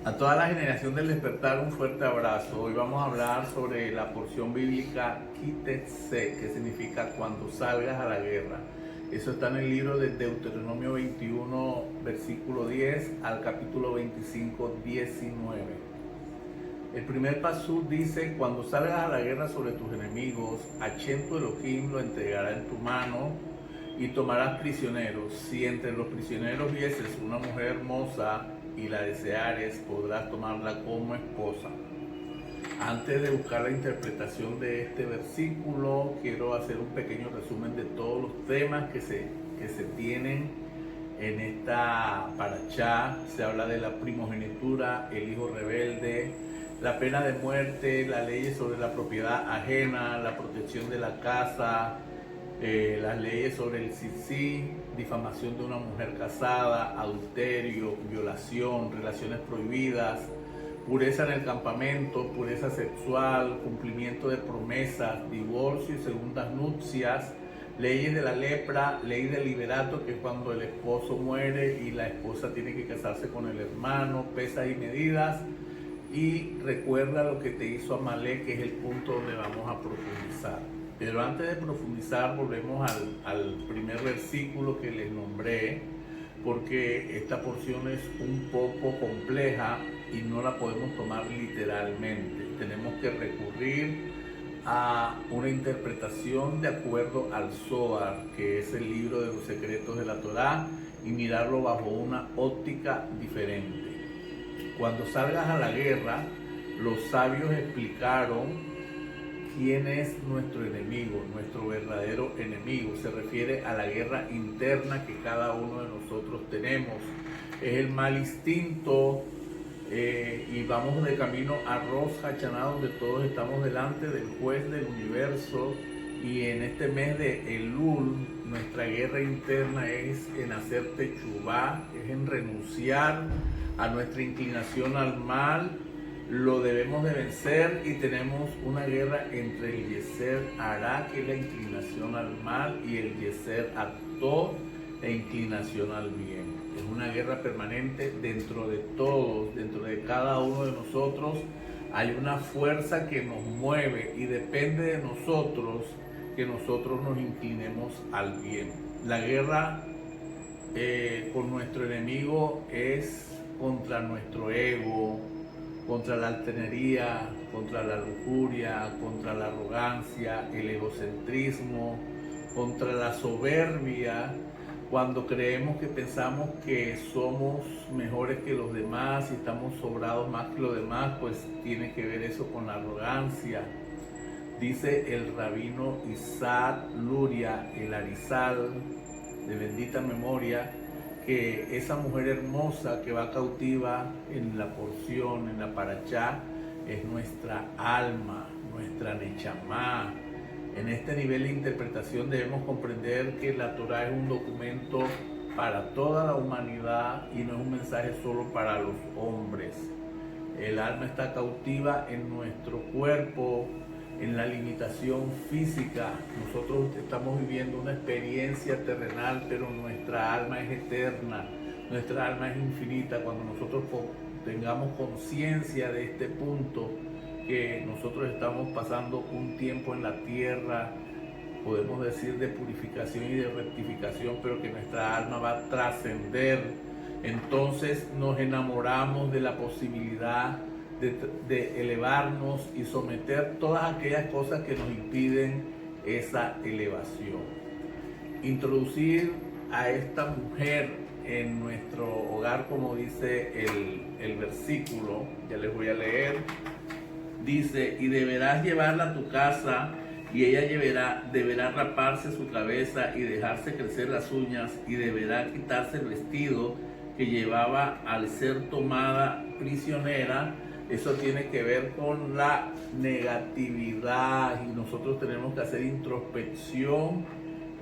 A toda la generación del despertar, un fuerte abrazo. Hoy vamos a hablar sobre la porción bíblica Quítese, que significa cuando salgas a la guerra. Eso está en el libro de Deuteronomio 21, versículo 10 al capítulo 25, 19. El primer pasú dice: cuando salgas a la guerra sobre tus enemigos, Hashem tu Elohim lo entregará en tu mano y tomarás prisioneros. Si entre los prisioneros vieses una mujer hermosa y la deseares, podrás tomarla como esposa. Antes de buscar la interpretación de este versículo, quiero hacer un pequeño resumen de todos los temas que se tienen en esta parachá. Se habla de la primogenitura, el hijo rebelde, la pena de muerte, las leyes sobre la propiedad ajena, la protección de la casa, las leyes sobre el sisí, difamación de una mujer casada, adulterio, violación, relaciones prohibidas, pureza en el campamento, pureza sexual, cumplimiento de promesas, divorcio y segundas nupcias, leyes de la lepra, ley del liberato, que es cuando el esposo muere y la esposa tiene que casarse con el hermano, pesas y medidas, y recuerda lo que te hizo Amalek, que es el punto donde vamos a profundizar. Pero antes de profundizar, volvemos al primer versículo que les nombré, porque esta porción es un poco compleja y no la podemos tomar literalmente. Tenemos que recurrir a una interpretación de acuerdo al Zohar, que es el libro de los secretos de la Torá, y mirarlo bajo una óptica diferente. Cuando salgas a la guerra, los sabios explicaron quién es nuestro enemigo, nuestro verdadero enemigo. Se refiere a la guerra interna que cada uno de nosotros tenemos. Es el mal instinto, y vamos de camino a Rosh Hashanah, donde todos estamos delante del juez del universo. Y en este mes de Elul, nuestra guerra interna es en hacer techubá, es en renunciar a nuestra inclinación al mal. Lo debemos de vencer, y tenemos una guerra entre el Yeser Hará, que es la inclinación al mal, y el Yeser Atov, la inclinación al bien. Es una guerra permanente dentro de todos, dentro de cada uno de nosotros. Hay una fuerza que nos mueve y depende de nosotros que nosotros nos inclinemos al bien. La guerra con nuestro enemigo es contra nuestro ego, contra la altanería, contra la lujuria, contra la arrogancia, el egocentrismo, contra la soberbia, cuando creemos que pensamos que somos mejores que los demás y estamos sobrados más que los demás, pues tiene que ver eso con la arrogancia. Dice el rabino Isaac Luria, el Arizal, de bendita memoria, que esa mujer hermosa que va cautiva en la porción, en la parachá, es nuestra alma, nuestra nechamá. En este nivel de interpretación debemos comprender que la Torá es un documento para toda la humanidad y no es un mensaje solo para los hombres. El alma está cautiva en nuestro cuerpo, en la limitación física. Nosotros estamos viviendo una experiencia terrenal, pero nuestra alma es eterna, nuestra alma es infinita. Cuando nosotros tengamos conciencia de este punto, que nosotros estamos pasando un tiempo en la tierra, podemos decir de purificación y de rectificación, pero que nuestra alma va a trascender, entonces nos enamoramos de la posibilidad de elevarnos y someter todas aquellas cosas que nos impiden esa elevación. Introducir a esta mujer en nuestro hogar, como dice el versículo, ya les voy a leer. Dice: y deberás llevarla a tu casa, y ella deberá raparse su cabeza y dejarse crecer las uñas, y deberá quitarse el vestido que llevaba al ser tomada prisionera. Eso tiene que ver con la negatividad, y nosotros tenemos que hacer introspección.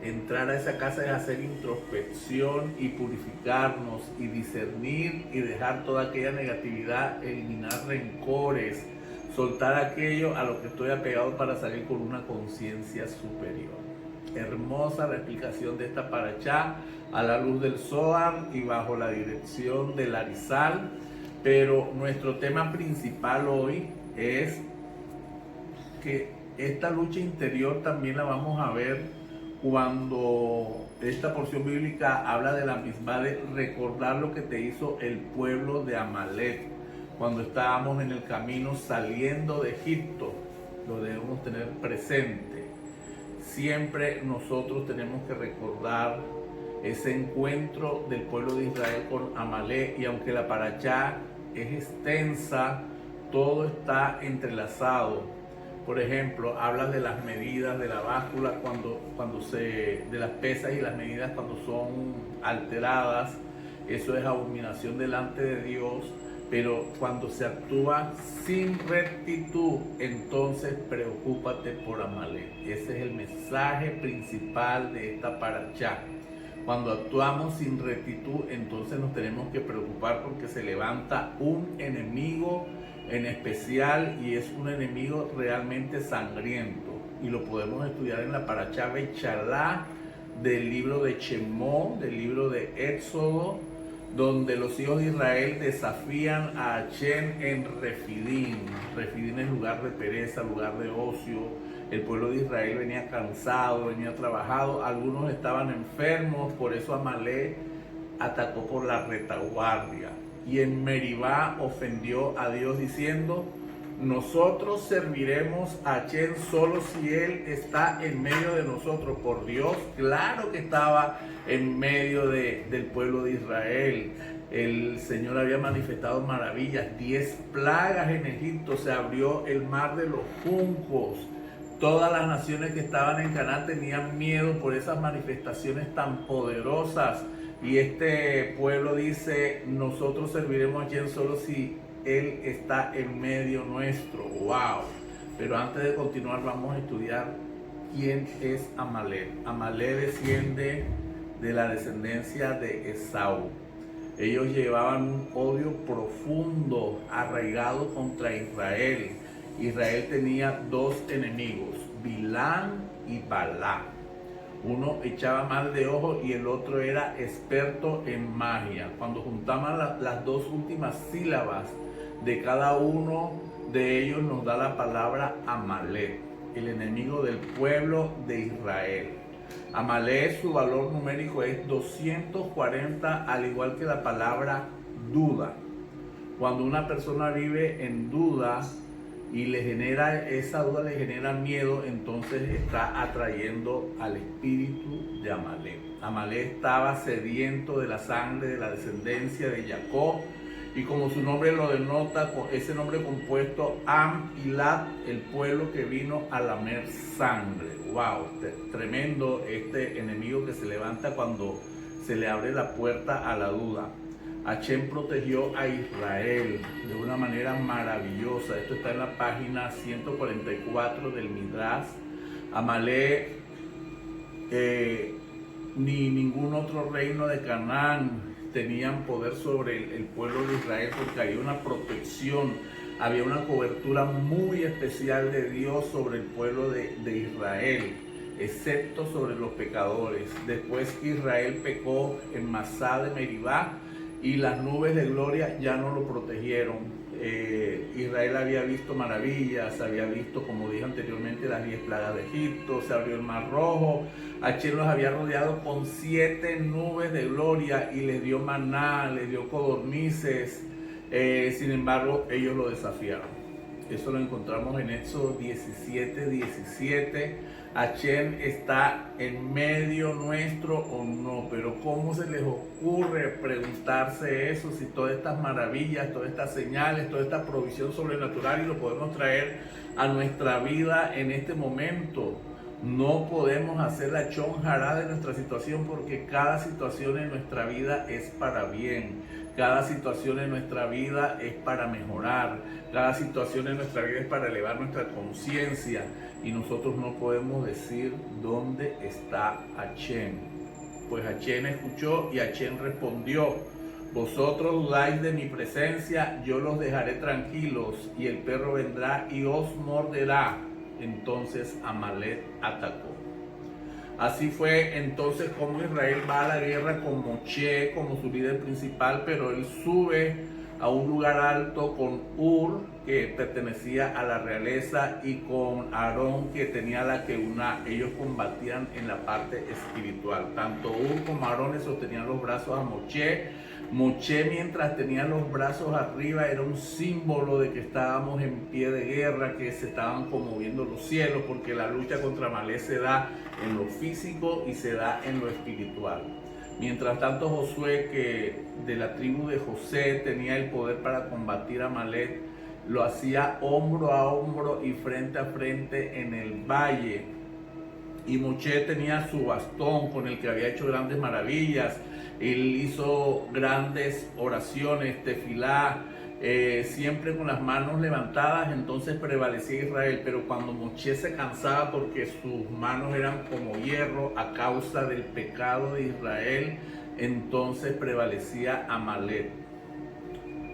Entrar a esa casa es hacer introspección y purificarnos y discernir y dejar toda aquella negatividad, eliminar rencores, soltar aquello a lo que estoy apegado para salir con una conciencia superior. Hermosa la explicación de esta parachá a la luz del Zohar y bajo la dirección del Arizal, Pero nuestro tema principal hoy es que esta lucha interior también la vamos a ver cuando esta porción bíblica habla de la misma, de recordar lo que te hizo el pueblo de Amalek cuando estábamos en el camino saliendo de Egipto. Lo debemos tener presente. Siempre nosotros tenemos que recordar ese encuentro del pueblo de Israel con Amalek, y aunque la parashá es extensa, todo está entrelazado. Por ejemplo, habla de las medidas de la báscula de las pesas y las medidas cuando son alteradas. Eso es abominación delante de Dios. Pero cuando se actúa sin rectitud, entonces preocúpate por Amalek. Ese es el mensaje principal de esta parashá. Cuando actuamos sin rectitud, entonces nos tenemos que preocupar porque se levanta un enemigo en especial, y es un enemigo realmente sangriento, y lo podemos estudiar en la parashá Bechalá del libro de Shemot, del libro de Éxodo, donde los hijos de Israel desafían a Hashem en Refidim. Refidim es lugar de pereza, lugar de ocio. El pueblo de Israel venía cansado, venía trabajado, algunos estaban enfermos, por eso Amalek atacó por la retaguardia. Y en Meribá ofendió a Dios diciendo: nosotros serviremos a Hashem solo si Él está en medio de nosotros. Por Dios, claro que estaba en medio del pueblo de Israel. El Señor había manifestado maravillas, 10 plagas en Egipto, se abrió el mar de los juncos. Todas las naciones que estaban en Canaán tenían miedo por esas manifestaciones tan poderosas. Y este pueblo dice: nosotros serviremos a Hashem solo si Él está en medio nuestro. ¡Wow! Pero antes de continuar, vamos a estudiar quién es Amalek. Amalek desciende de la descendencia de Esaú. Ellos llevaban un odio profundo, arraigado contra Israel. Israel tenía dos enemigos, Bilán y Balá. Uno echaba mal de ojo y el otro era experto en magia. Cuando juntaban las dos últimas sílabas de cada uno de ellos, nos da la palabra Amalek, el enemigo del pueblo de Israel. Amalek, su valor numérico es 240, al igual que la palabra duda. Cuando una persona vive en duda y esa duda le genera miedo, entonces está atrayendo al espíritu de Amalek. Amalek estaba sediento de la sangre de la descendencia de Jacob, y como su nombre lo denota, con ese nombre compuesto, Am y Lat, el pueblo que vino a lamer sangre. ¡Wow! Tremendo este enemigo que se levanta cuando se le abre la puerta a la duda. Hashem protegió a Israel de una manera maravillosa. Esto está en la página 144 del Midrash. Amalek, ni ningún otro reino de Canaán tenían poder sobre el pueblo de Israel, porque había una protección, había una cobertura muy especial de Dios sobre el pueblo de Israel, excepto sobre los pecadores. Después que Israel pecó en Masá de Meribá, y las nubes de gloria ya no lo protegieron. Israel había visto maravillas, había visto, como dije anteriormente, las 10 plagas de Egipto, se abrió el mar rojo. Hashem los había rodeado con 7 nubes de gloria y les dio maná, les dio codornices. Sin embargo, ellos lo desafiaron. Eso lo encontramos en Éxodo 17:17. Hashem está en medio nuestro o no, pero ¿cómo se les ocurre preguntarse eso si todas estas maravillas, todas estas señales, toda esta provisión sobrenatural, y lo podemos traer a nuestra vida en este momento? No podemos hacer la chonjará de nuestra situación, porque cada situación en nuestra vida es para bien. Cada situación en nuestra vida es para mejorar. Cada situación en nuestra vida es para elevar nuestra conciencia. Y nosotros no podemos decir dónde está Hashem. Pues Hashem escuchó y Hashem respondió: vosotros dudáis de mi presencia, yo los dejaré tranquilos, y el perro vendrá y os morderá. Entonces Amalek atacó. Así fue entonces como Israel va a la guerra con Moshe como su líder principal, pero él sube a un lugar alto con Ur, que pertenecía a la realeza, y con Aarón, que tenía la queuna. Ellos combatían en la parte espiritual. Tanto Ur como Aarón le sostenían los brazos a Moshe. Moshe, mientras tenía los brazos arriba, era un símbolo de que estábamos en pie de guerra, que se estaban conmoviendo los cielos, porque la lucha contra Amalek se da en lo físico y se da en lo espiritual. Mientras tanto, Josué, que de la tribu de José tenía el poder para combatir a Amalek, lo hacía hombro a hombro y frente a frente en el valle. Y Moshe tenía su bastón con el que había hecho grandes maravillas. Él hizo grandes oraciones, tefilá, siempre con las manos levantadas. Entonces prevalecía Israel. Pero cuando Moshe se cansaba, porque sus manos eran como hierro a causa del pecado de Israel, entonces prevalecía Amalek.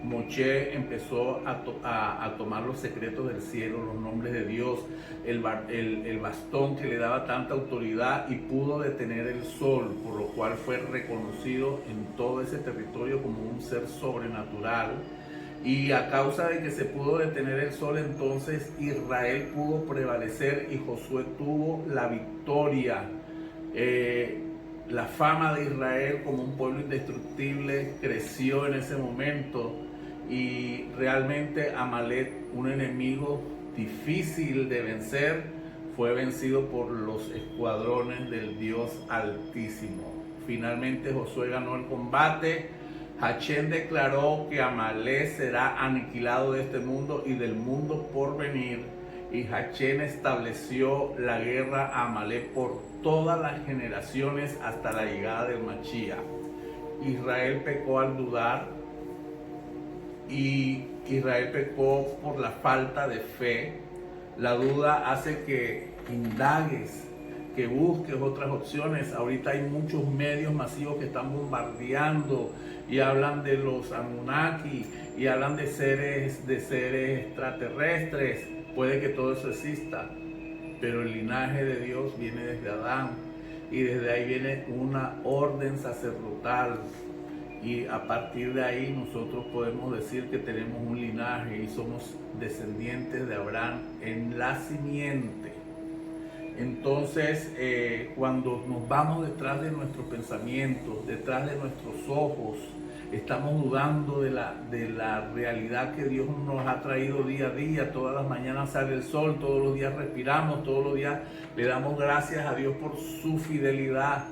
Moshe empezó a tomar los secretos del cielo, los nombres de Dios, el bastón que le daba tanta autoridad, y pudo detener el sol, por lo cual fue reconocido en todo ese territorio como un ser sobrenatural. Y a causa de que se pudo detener el sol, entonces Israel pudo prevalecer y Josué tuvo la victoria. La fama de Israel como un pueblo indestructible creció en ese momento, y realmente Amalek, un enemigo difícil de vencer, fue vencido por los escuadrones del Dios Altísimo. Finalmente Josué ganó el combate. Hashem declaró que Amalek será aniquilado de este mundo y del mundo por venir, y Hashem estableció la guerra a Amalek por todas las generaciones hasta la llegada del Mashiach. Israel pecó al dudar, y Israel pecó por la falta de fe. La duda hace que indagues, que busques otras opciones. Ahorita hay muchos medios masivos que están bombardeando y hablan de los Anunnaki y hablan de seres extraterrestres. Puede que todo eso exista, pero el linaje de Dios viene desde Adán, y desde ahí viene una orden sacerdotal, y a partir de ahí nosotros podemos decir que tenemos un linaje y somos descendientes de Abraham en la simiente. Entonces, cuando nos vamos detrás de nuestros pensamientos, detrás de nuestros ojos, estamos dudando de la realidad que Dios nos ha traído día a día. Todas las mañanas sale el sol, todos los días respiramos, todos los días le damos gracias a Dios por su fidelidad,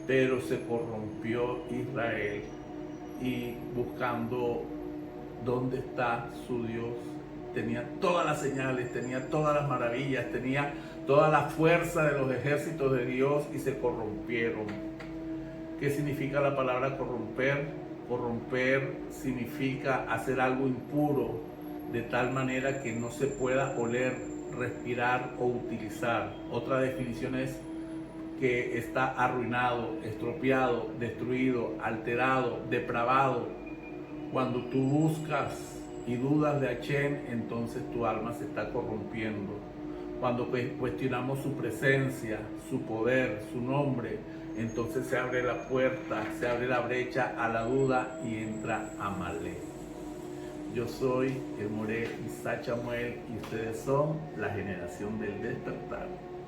pero se corrompió Israel, y buscando dónde está su Dios, tenía todas las señales, tenía todas las maravillas, tenía toda la fuerza de los ejércitos de Dios, y se corrompieron. ¿Qué significa la palabra corromper? Corromper significa hacer algo impuro, de tal manera que no se pueda oler, respirar o utilizar. Otra definición es que está arruinado, estropeado, destruido, alterado, depravado. Cuando tú buscas y dudas de Hashem, entonces tu alma se está corrompiendo. Cuando cuestionamos su presencia, su poder, su nombre, entonces se abre la puerta, se abre la brecha a la duda y entra Amalek. Yo soy el Moré Isaac Chamuel, y ustedes son la generación del despertar.